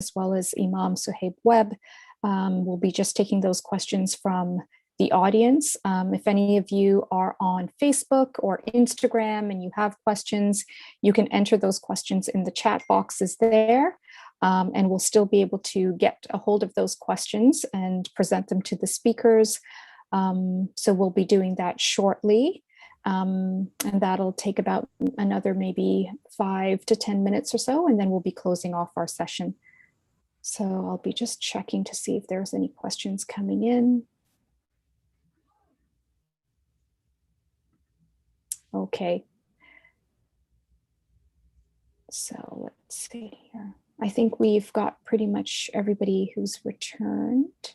as well as Imam Suhaib Webb. We'll be just taking those questions from the audience. If any of you are on Facebook or Instagram and you have questions, you can enter those questions in the chat boxes there. And we'll still be able to get a hold of those questions and present them to the speakers. So we'll be doing that shortly. And that'll take about another maybe 5 to 10 minutes or so, and then we'll be closing off our session. So I'll be just checking to see if there's any questions coming in. Okay. So let's see here. I think we've got pretty much everybody who's returned.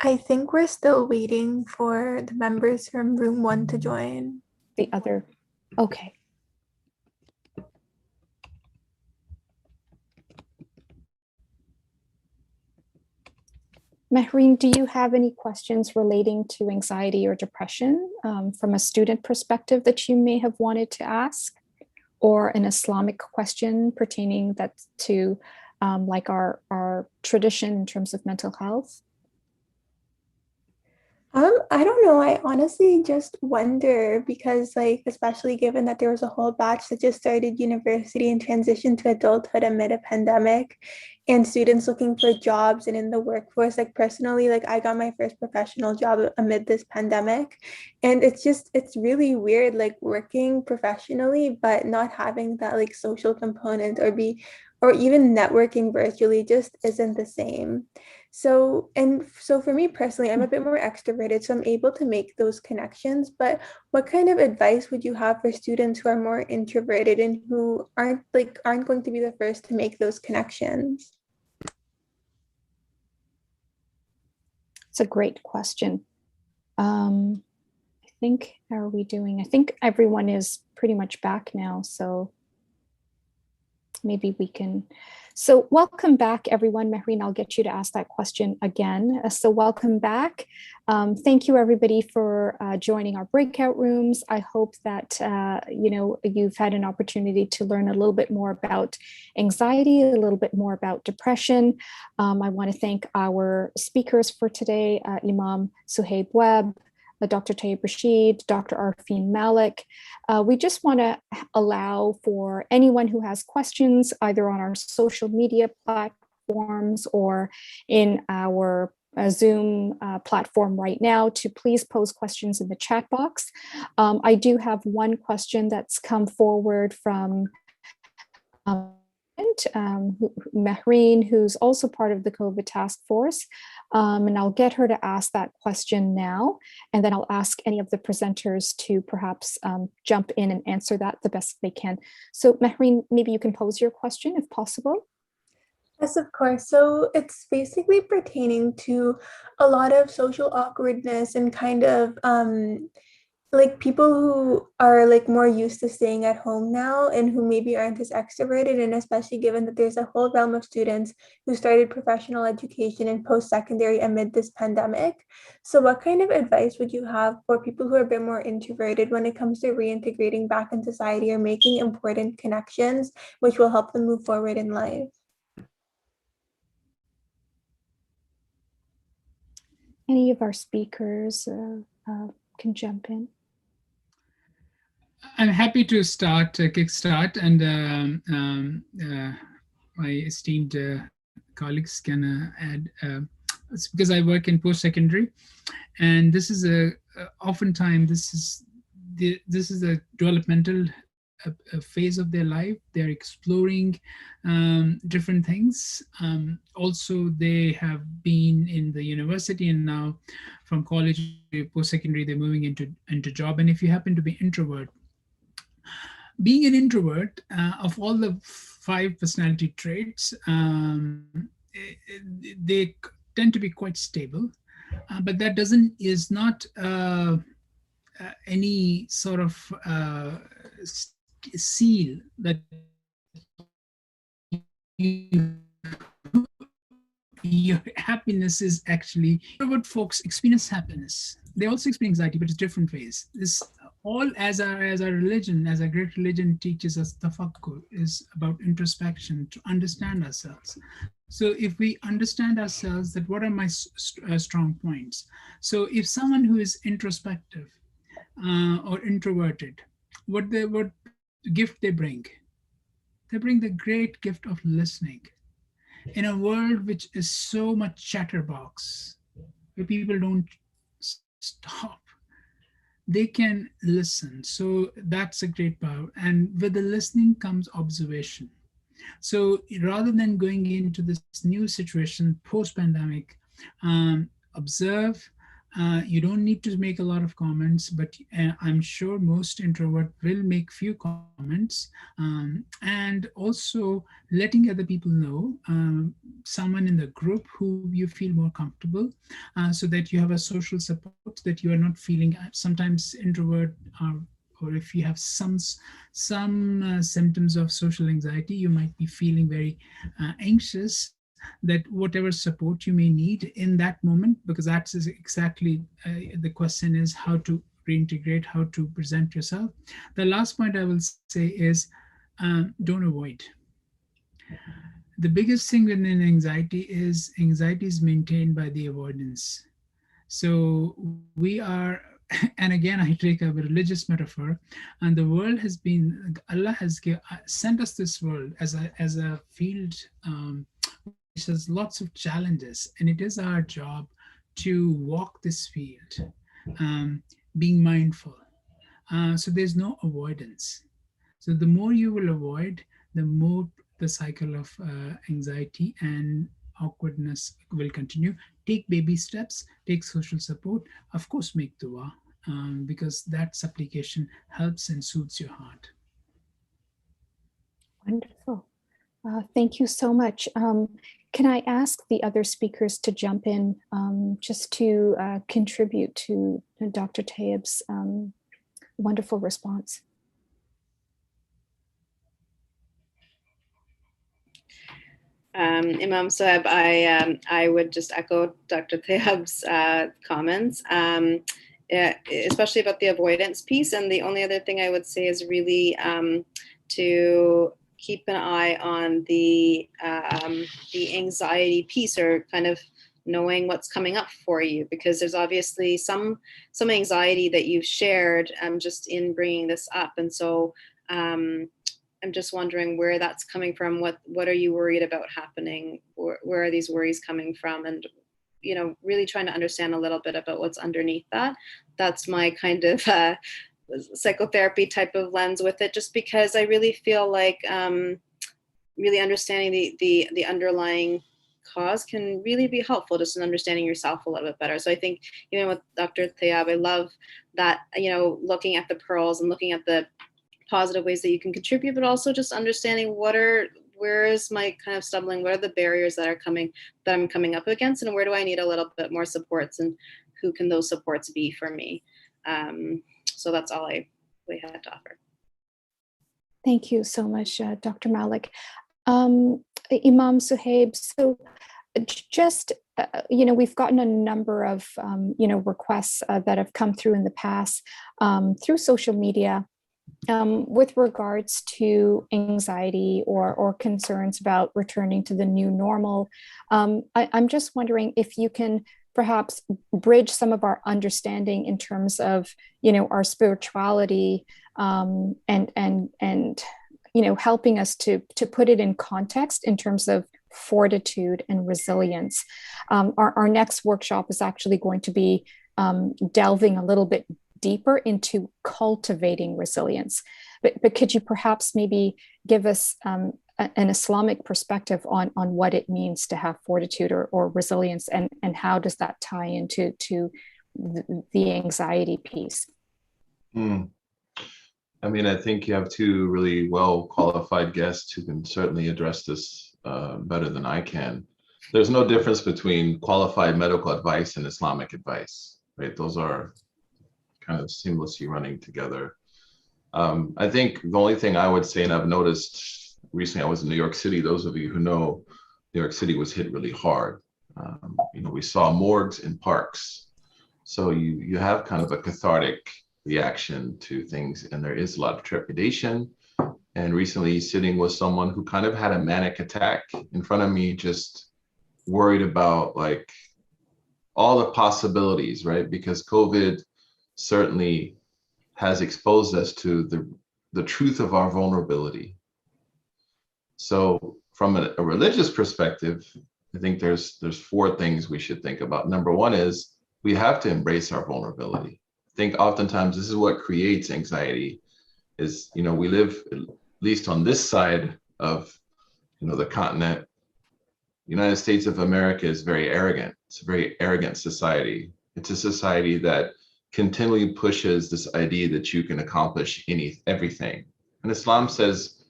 I think we're still waiting for the members from room 1 to join. The other, okay. Mehreen, do you have any questions relating to anxiety or depression from a student perspective that you may have wanted to ask, or an Islamic question pertaining that to like our tradition in terms of mental health? I don't know. I honestly just wonder because, like, especially given that there was a whole batch that just started university and transitioned to adulthood amid a pandemic, and students looking for jobs and in the workforce. Like, personally, like, I got my first professional job amid this pandemic, and it's really weird, like, working professionally but not having that like social component or even networking virtually just isn't the same. So for me personally, I'm a bit more extroverted, so I'm able to make those connections. But what kind of advice would you have for students who are more introverted and who aren't going to be the first to make those connections? It's a great question. I think, how are we doing? I think everyone is pretty much back now, so maybe we can. So welcome back, everyone. Mehreen, I'll get you to ask that question again. So welcome back. Thank you, everybody, for joining our breakout rooms. I hope that you've had an opportunity to learn a little bit more about anxiety, a little bit more about depression. I want to thank our speakers for today, Imam Suhaib Webb, Dr. Tayyab Rashed, Dr. Afreen Malick. We just want to allow for anyone who has questions, either on our social media platforms or in our Zoom platform right now, to please pose questions in the chat box. I do have one question that's come forward from Mehreen, who's also part of the COVID task force. And I'll get her to ask that question now, and then I'll ask any of the presenters to perhaps jump in and answer that the best they can. So Mehreen, maybe you can pose your question if possible. Yes, of course. So it's basically pertaining to a lot of social awkwardness and kind of like people who are like more used to staying at home now and who maybe aren't as extroverted, and especially given that there's a whole realm of students who started professional education and post-secondary amid this pandemic. So what kind of advice would you have for people who are a bit more introverted when it comes to reintegrating back in society or making important connections which will help them move forward in life? Any of our speakers can jump in. I'm happy to kickstart, and my esteemed colleagues can add. It's because I work in post-secondary, and this is oftentimes this is a developmental a phase of their life. They're exploring different things. Also, they have been in the university, and now from college to post-secondary, they're moving into job. And if you happen to be introvert, being an introvert, of all the 5 personality traits, they tend to be quite stable, but that is not any sort of seal that your happiness is actually. Introvert folks experience happiness. They also experience anxiety, but it's different ways. This all as our religion, as a great religion teaches us, tafakkur is about introspection, to understand ourselves. So if we understand ourselves, that what are my strong points? So if someone who is introspective or introverted, what gift they bring? They bring the great gift of listening. In a world which is so much chatterbox, where people don't stop, they can listen. So that's a great power. And with the listening comes observation. So rather than going into this new situation post-pandemic, observe. You don't need to make a lot of comments, but I'm sure most introvert will make few comments, and also letting other people know, someone in the group who you feel more comfortable, so that you have a social support, that you are not feeling sometimes introvert are, or if you have some symptoms of social anxiety, you might be feeling very anxious, that whatever support you may need in that moment, because that's exactly the question is how to reintegrate, how to present yourself. The last point I will say is don't avoid. The biggest thing within anxiety is maintained by the avoidance. So we are, and again, I take a religious metaphor, and the world has been, Allah has sent us this world as a field which has lots of challenges, and it is our job to walk this field, being mindful. So there's no avoidance. So the more you will avoid, the more the cycle of anxiety and awkwardness will continue. Take baby steps, take social support, of course, make dua, because that supplication helps and soothes your heart. Wonderful. Thank you so much. Can I ask the other speakers to jump in just to contribute to Dr. Tayyab's wonderful response? Imam Suhaib, I would just echo Dr. Tayyab's comments, especially about the avoidance piece. And the only other thing I would say is really to keep an eye on the anxiety piece, or kind of knowing what's coming up for you, because there's obviously some anxiety that you've shared just in bringing this up. And so I'm just wondering where that's coming from. What are you worried about happening? Where are these worries coming from? And, you know, really trying to understand a little bit about what's underneath that. That's my kind of psychotherapy type of lens with it, just because I really feel like really understanding the underlying cause can really be helpful, just in understanding yourself a little bit better. So I think even with Dr. Tayyab, I love that, you know, looking at the pearls and looking at the positive ways that you can contribute, but also just understanding where is my kind of stumbling, what are the barriers that I'm coming up against, and where do I need a little bit more supports, and who can those supports be for me? So that's all we had to offer. Thank you so much, Dr. Malick. Imam Suhaib, so just, you know, we've gotten a number of, you know, requests that have come through in the past through social media with regards to anxiety or concerns about returning to the new normal. I'm just wondering if you can perhaps bridge some of our understanding in terms of, you know, our spirituality and you know, helping us to put it in context in terms of fortitude and resilience. Our next workshop is actually going to be delving a little bit deeper into cultivating resilience. But could you perhaps maybe give us an Islamic perspective on what it means to have fortitude or resilience, and how does that tie into the anxiety piece? I mean, I think you have two really well qualified guests who can certainly address this better than I can. There's no difference between qualified medical advice and Islamic advice, right? Those are kind of seamlessly running together. I think the only thing I would say, and I've noticed recently, I was in New York City. Those of you who know, New York City was hit really hard. You know, we saw morgues in parks. So you have kind of a cathartic reaction to things, and there is a lot of trepidation. And recently sitting with someone who kind of had a manic attack in front of me, just worried about like all the possibilities, right? Because COVID certainly has exposed us to the truth of our vulnerability. So from a religious perspective, I think there's four things we should think about. Number one is we have to embrace our vulnerability. I think oftentimes this is what creates anxiety is, you know, we live, at least on this side of, you know, the continent, United States of America is very arrogant. It's a very arrogant society. It's a society that continually pushes this idea that you can accomplish everything. And Islam says,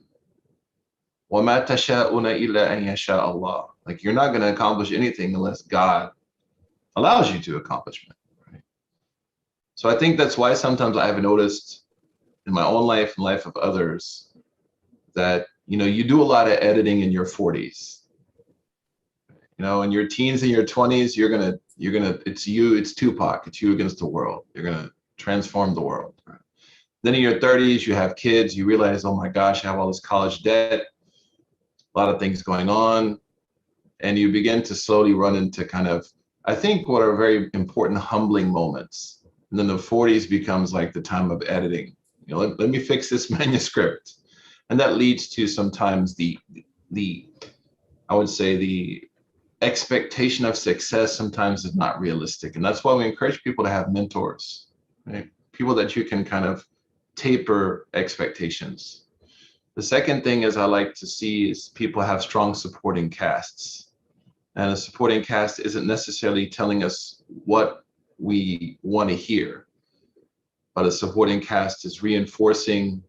وَمَا تَشَاءُونَ إِلَّا أَن يَشَاءَ اللَّهُ. Like, you're not going to accomplish anything unless God allows you to accomplish it. Right? So I think that's why sometimes I've noticed in my own life and life of others that, you know, you do a lot of editing in your 40s. You know, in your teens and your 20s, you're gonna, it's Tupac, it's you against the world. You're gonna transform the world. Right? Then in your 30s, you have kids, you realize, oh my gosh, I have all this college debt, a lot of things going on. And you begin to slowly run into kind of, I think, what are very important humbling moments. And then the 40s becomes like the time of editing. You know, let me fix this manuscript. And that leads to sometimes the I would say the expectation of success sometimes is not realistic. And that's why we encourage people to have mentors, right? People that you can kind of taper expectations. The second thing is I like to see is people have strong supporting casts. And a supporting cast isn't necessarily telling us what we want to hear, but a supporting cast is reinforcing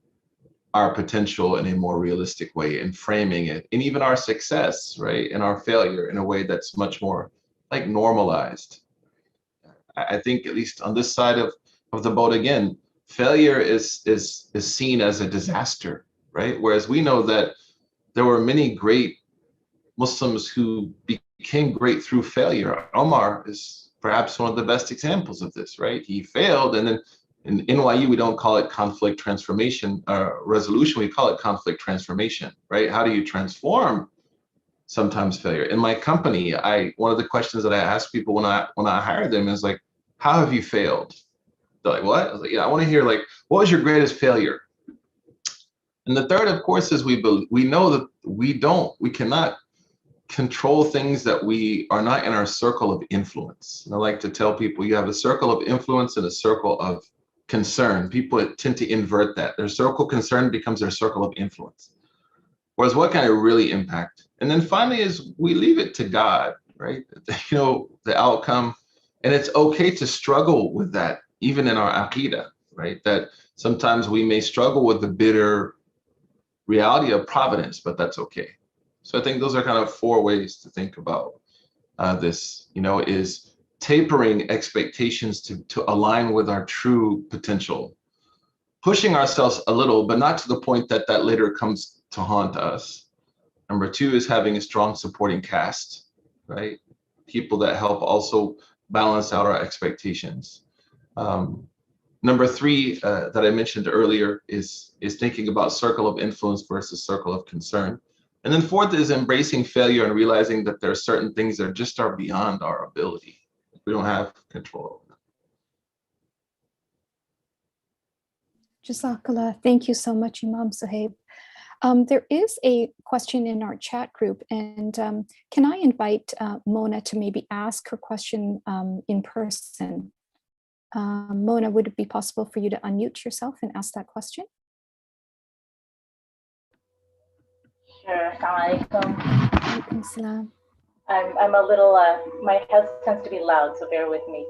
our potential in a more realistic way and framing it, and even our success, right, and our failure in a way that's much more like normalized. I think at least on this side of the boat, again, failure is seen as a disaster, right? Whereas we know that there were many great Muslims who became great through failure. Omar is perhaps one of the best examples of this, right? He failed, and then in NYU, we don't call it conflict transformation resolution. We call it conflict transformation, right? How do you transform sometimes failure? In my company, one of the questions that I ask people when I hire them is like, how have you failed? They're like, what? I was like, yeah, I want to hear like, what was your greatest failure? And the third, of course, is we know that we cannot control things that we are not in our circle of influence. And I like to tell people you have a circle of influence and a circle of concern. People tend to invert that. Their circle of concern becomes their circle of influence. Whereas what can I really impact? And then finally is we leave it to God, right? You know, the outcome. And it's okay to struggle with that, even in our aqidah, right? That sometimes we may struggle with the bitter reality of providence, but that's okay. So I think those are kind of four ways to think about this, you know, is tapering expectations to align with our true potential, pushing ourselves a little, but not to the point that later comes to haunt us. Number two is having a strong supporting cast, right? People that help also balance out our expectations. Number three that I mentioned earlier is thinking about circle of influence versus circle of concern. And then fourth is embracing failure and realizing that there are certain things that just are beyond our ability. We don't have control over them. Jazakallah. Thank you so much, Imam Suhaib. There is a question in our chat group, and can I invite Mona to maybe ask her question in person? Mona, would it be possible for you to unmute yourself and ask that question? Sure. Assalamu alaikum. Alaikum salam. I'm a little, my house tends to be loud, so bear with me.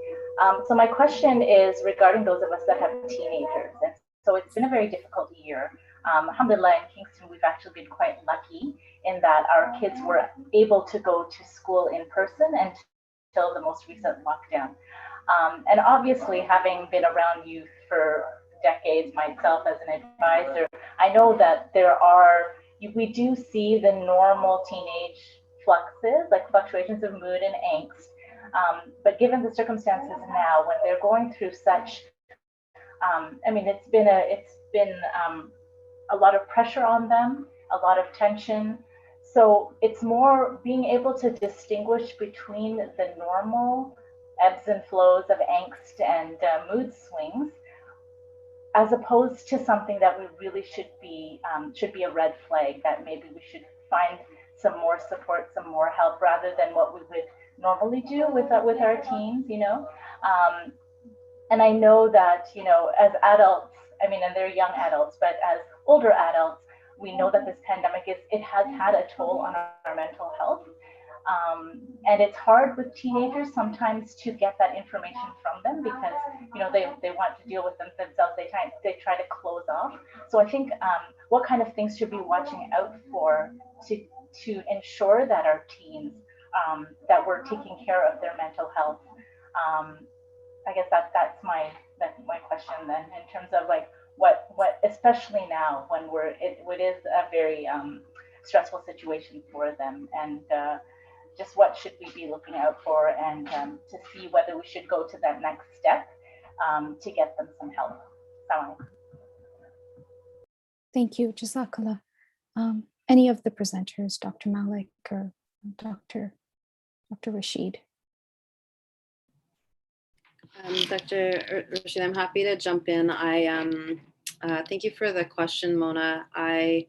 So my question is regarding those of us that have teenagers. And so it's been a very difficult year. Alhamdulillah, in Kingston, we've actually been quite lucky in that our kids were able to go to school in person until the most recent lockdown. And obviously, having been around youth for decades myself as an advisor, I know that we do see the normal teenage fluxes, like fluctuations of mood and angst. But given the circumstances now, when they're going through such I mean, it's been a lot of pressure on them, a lot of tension. So it's more being able to distinguish between the normal ebbs and flows of angst and mood swings, as opposed to something that we really should be a red flag, that maybe we should find some more support, some more help, rather than what we would normally do with our teens, you know. And I know that, you know, as adults, I mean, and they're young adults, but as older adults, we know that this pandemic it has had a toll on our mental health. And it's hard with teenagers sometimes to get that information from them, because, you know, they want to deal with them themselves. They try to close off. So I think what kind of things should we be watching out for to ensure that our teens, that we're taking care of their mental health. I guess that's my question then, in terms of like what especially now when it is a very stressful situation for them, and just what should we be looking out for, and to see whether we should go to that next step to get them some help. Thank you, Jazakallah. Any of the presenters, Dr. Malick or Dr. Rashed? Dr. Rashed, I'm happy to jump in. Thank you for the question, Mona. I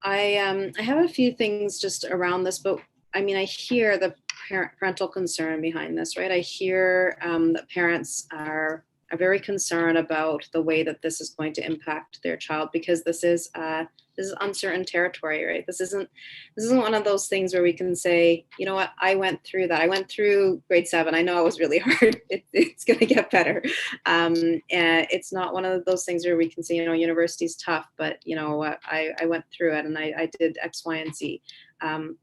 have a few things just around this, but I mean, I hear the parental concern behind this, right? I hear that parents are very concerned about the way that this is going to impact their child, because this is uncertain territory, right? This isn't one of those things where we can say, you know what, I went through that. I went through grade 7. I know it was really hard. It's going to get better. And it's not one of those things where we can say, you know, university's tough, but you know what, I went through it and I did X, Y, and Z.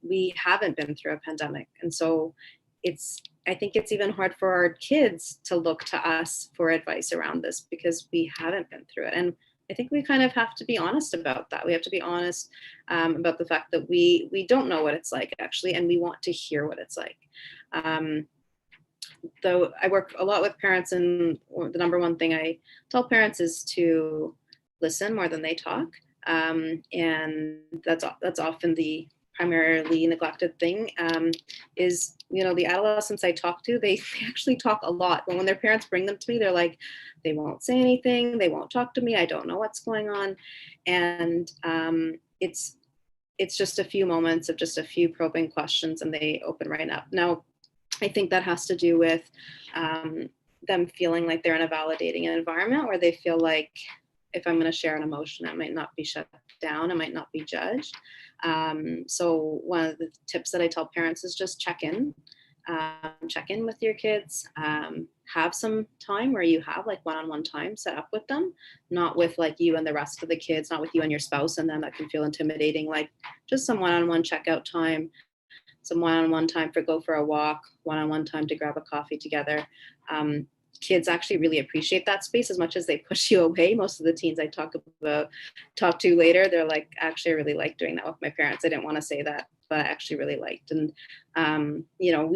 We haven't been through a pandemic. And so I think it's even hard for our kids to look to us for advice around this, because we haven't been through it. And I think we kind of have to be honest about that. We have to be honest about the fact that we don't know what it's like, actually, and we want to hear what it's like. Though I work a lot with parents, and the number one thing I tell parents is to listen more than they talk. And that's often the primarily neglected thing, is, you know, the adolescents I talk to, they actually talk a lot. But when their parents bring them to me, they're like, they won't say anything, they won't talk to me, I don't know what's going on. And it's just a few moments of just a few probing questions, and they open right up. Now, I think that has to do with them feeling like they're in a validating environment where they feel like, if I'm going to share an emotion, it might not be shut down, it might not be judged. So one of the tips that I tell parents is just check in with your kids, have some time where you have like one-on-one time set up with them, not with like you and the rest of the kids, not with you and your spouse and them. That can feel intimidating. Like just some one-on-one checkout time, some one-on-one time for go for a walk, one-on-one time to grab a coffee together. Kids actually really appreciate that space as much as they push you away. Most of the teens I talk to later, they're like, actually, I really like doing that with my parents. I didn't want to say that, but I actually really liked. And, you know,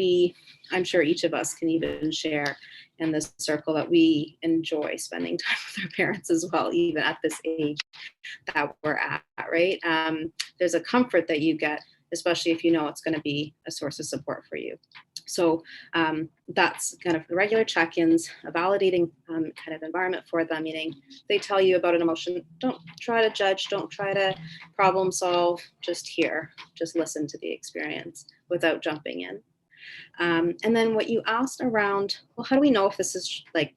I'm sure each of us can even share in this circle that we enjoy spending time with our parents as well, even at this age that we're at, right? There's a comfort that you get, especially if you know it's going to be a source of support for you. So that's kind of the regular check-ins, a validating kind of environment for them, meaning they tell you about an emotion, don't try to judge, don't try to problem solve, just hear, just listen to the experience without jumping in. And then what you asked around, well, how do we know if this is like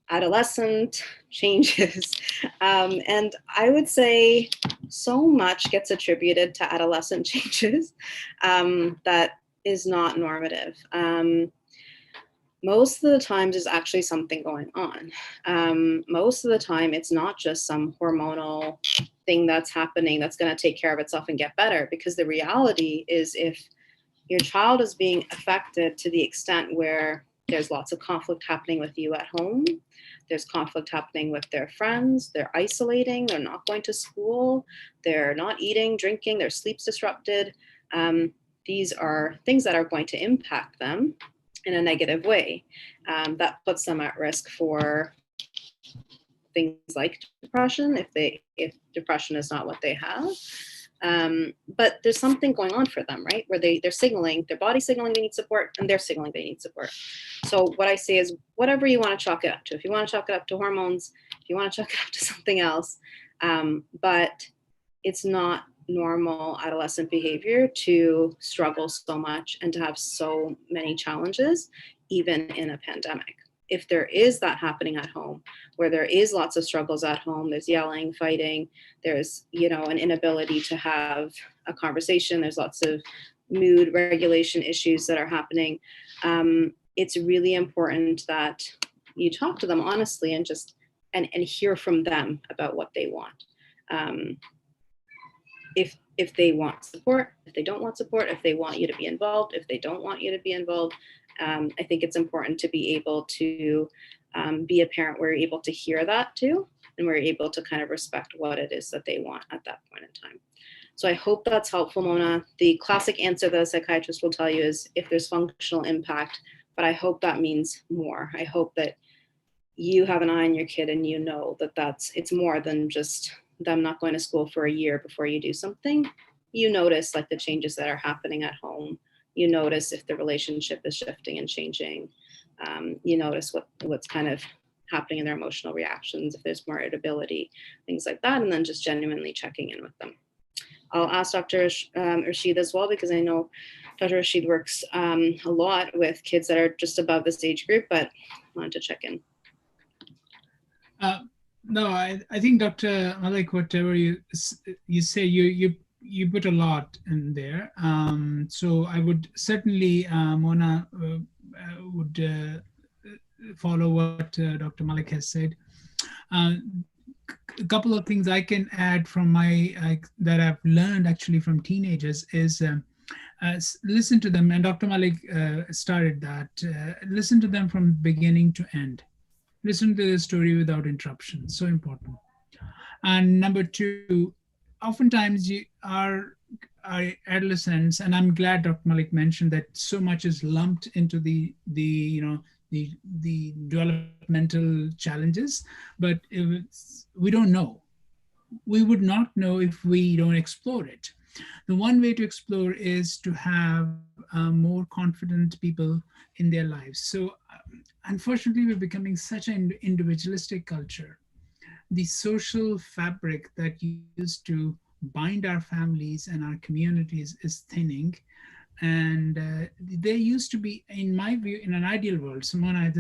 adolescent changes? And I would say so much gets attributed to adolescent changes that is not normative. Most of the times there's actually something going on. Most of the time it's not just some hormonal thing that's happening that's going to take care of itself and get better, because the reality is if your child is being affected to the extent where there's lots of conflict happening with you at home, there's conflict happening with their friends, they're isolating, they're not going to school, they're not eating, drinking, their sleep's disrupted, these are things that are going to impact them in a negative way. That puts them at risk for things like depression if depression is not what they have. But there's something going on for them, right? Where they're signaling, their body's signaling they need support, and they're signaling they need support. So what I say is, whatever you want to chalk it up to. If you want to chalk it up to hormones, if you want to chalk it up to something else, but it's not normal adolescent behavior to struggle so much and to have so many challenges, even in a pandemic. If there is that happening at home, where there is lots of struggles at home, there's yelling, fighting, there's, an inability to have a conversation, there's lots of mood regulation issues that are happening, it's really important that you talk to them honestly and just and hear from them about what they want. If they want support, if they don't want support, if they want you to be involved, if they don't want you to be involved, I think it's important to be able to be a parent where you're able to hear that too, and where you're able to kind of respect what it is that they want at that point in time. So I hope that's helpful, Mona. The classic answer that a psychiatrist will tell you is if there's functional impact, but I hope that means more. I hope that you have an eye on your kid and you know that it's more than just them not going to school for a year before you do something. You notice like the changes that are happening at home. You notice if the relationship is shifting and changing. You notice what's kind of happening in their emotional reactions, if there's more irritability, things like that, and then just genuinely checking in with them. I'll ask Dr. Rashed as well, because I know Dr. Rashed works a lot with kids that are just above this age group, but I wanted to check in. No, I think Dr. Malick, whatever you say, you put a lot in there. So I would certainly, Mona, would follow what Dr. Malick has said. A couple of things I can add from that I've learned actually from teenagers is listen to them, and Dr. Malick started that. Listen to them from beginning to end. Listen to the story without interruption. So important. And number two, oftentimes our adolescents, and I'm glad Dr. Malick mentioned that so much is lumped into the developmental challenges, but we don't know. We would not know if we don't explore it. The one way to explore is to have more confident people in their lives. So unfortunately, we're becoming such an individualistic culture. The social fabric that used to bind our families and our communities is thinning. And there used to be, in my view, in an ideal world, Simona,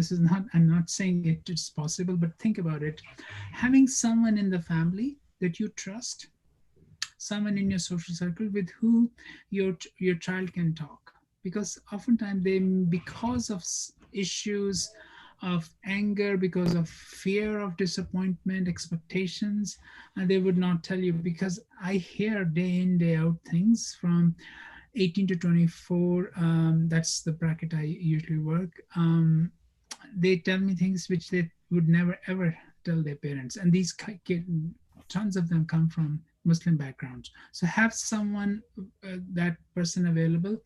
I'm not saying it's possible, but think about it. Having someone in the family that you trust, someone in your social circle with who your child can talk. Because oftentimes because of issues of anger, because of fear of disappointment, expectations, and they would not tell you, because I hear day in, day out things from 18 to 24, that's the bracket I usually work. They tell me things which they would never ever tell their parents. And these tons of them come from Muslim backgrounds. So have someone, that person available.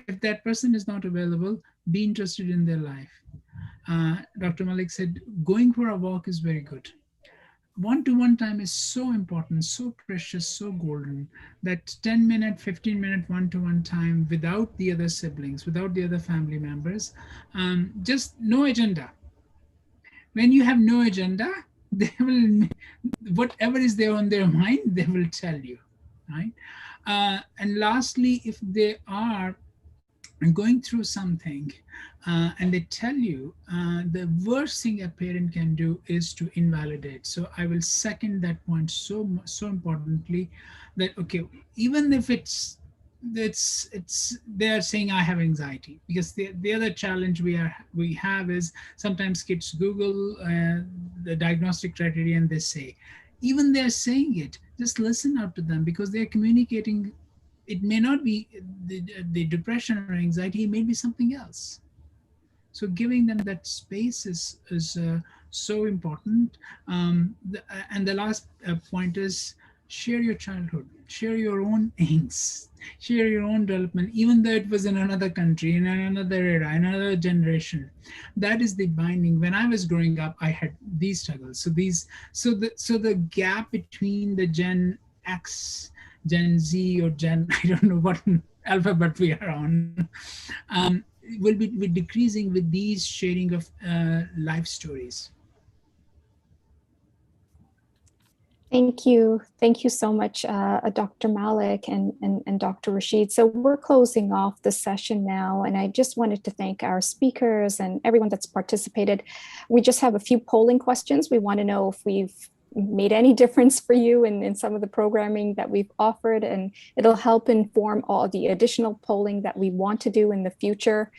If that person is not available, be interested in their life. Dr. Malick said, going for a walk is very good. One-to-one time is so important, so precious, so golden, that 10-minute, 15-minute one-to-one time without the other siblings, without the other family members, just no agenda. When you have no agenda, they will, whatever is there on their mind, they will tell you, right? And lastly, if they are going through something and they tell you, the worst thing a parent can do is to invalidate. So I will second that point so importantly, that okay, even if they are saying I have anxiety, because the other challenge we have is sometimes kids Google the diagnostic criteria and they say, even they're saying it, just listen out to them, because they're communicating. It may not be the depression or anxiety, it may be something else. So giving them that space is so important. And the last point is share your childhood. share your own angst, share your own development, even though it was in another country, in another era, in another generation. That is the binding. When I was growing up, I had these struggles. So the gap between the Gen X, Gen Z, or Gen, I don't know what alphabet we are on, will be decreasing with these sharing of life stories. Thank you. Thank you so much, Dr. Malick and Dr. Rashed. So we're closing off the session now, and I just wanted to thank our speakers and everyone that's participated. We just have a few polling questions. We want to know if we've made any difference for you in some of the programming that we've offered, and it'll help inform all the additional polling that we want to do in the future.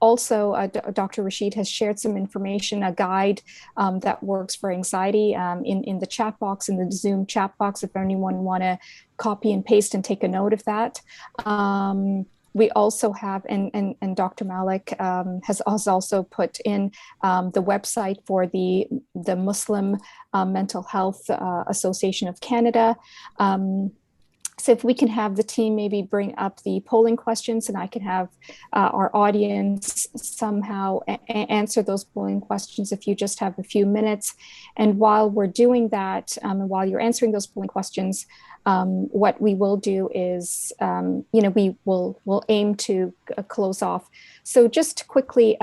Also, Dr. Rashed has shared some information, a guide that works for anxiety in the chat box, in the Zoom chat box, if anyone want to copy and paste and take a note of that. We also have, and Dr. Malick has also put in the website for the Muslim Mental Health Association of Canada. So if we can have the team maybe bring up the polling questions, and I can have our audience somehow answer those polling questions if you just have a few minutes. And while we're doing that, and while you're answering those polling questions, what we will do is, we will aim to close off. So just quickly,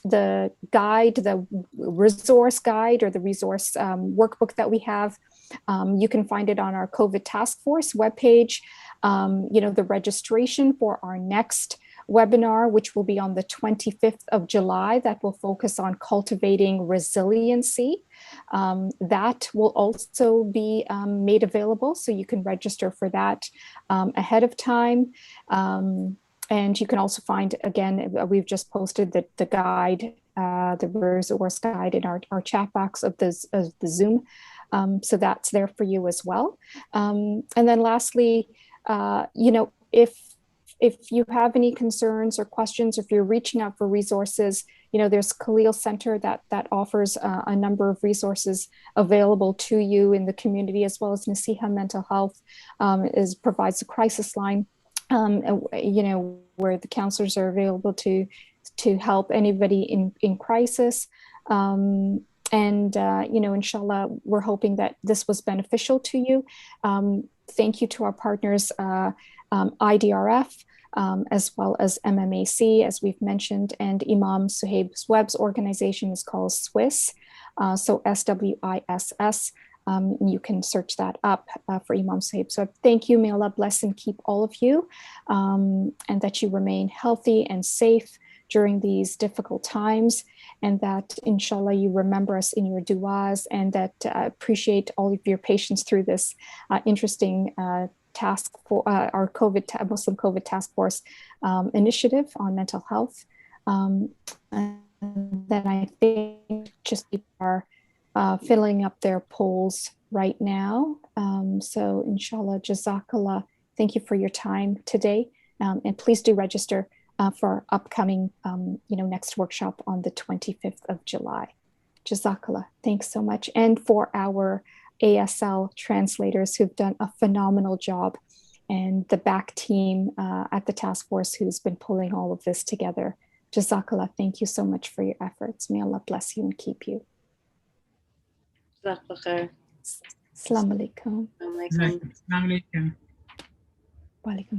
the guide, the resource guide, or the resource workbook that we have, you can find it on our COVID task force webpage. The registration for our next webinar, which will be on the 25th of July, that will focus on cultivating resiliency. That will also be made available, so you can register for that ahead of time. And you can also find, again, we've just posted the guide, the resource guide in our chat box of the Zoom. So that's there for you as well. And then lastly, if you have any concerns or questions, if you're reaching out for resources, there's Khalil Center that offers a number of resources available to you in the community, as well as Nasiha Mental Health provides a crisis line, where the counselors are available to help anybody in crisis. Inshallah, we're hoping that this was beneficial to you. Thank you to our partners, IDRF, as well as MMAC, as we've mentioned, and Imam Suhaib's Webb's organization is called SWISS, so SWISS. You can search that up for Imam Suhaib. So thank you. May Allah bless and keep all of you, and that you remain healthy and safe during these difficult times, and that inshallah you remember us in your du'as, and that appreciate all of your patience through this interesting task for our Muslim COVID task force initiative on mental health. And then I think just people are filling up their polls right now. So inshallah, jazakallah, thank you for your time today, and please do register for our upcoming, next workshop on the 25th of July. Jazakallah, thanks so much. And for our ASL translators who've done a phenomenal job, and the back team at the task force who's been pulling all of this together. Jazakallah, thank you so much for your efforts. May Allah bless you and keep you. Jazakallah. Assalamu alaikum. Assalamu alaikum. Wa alaikum.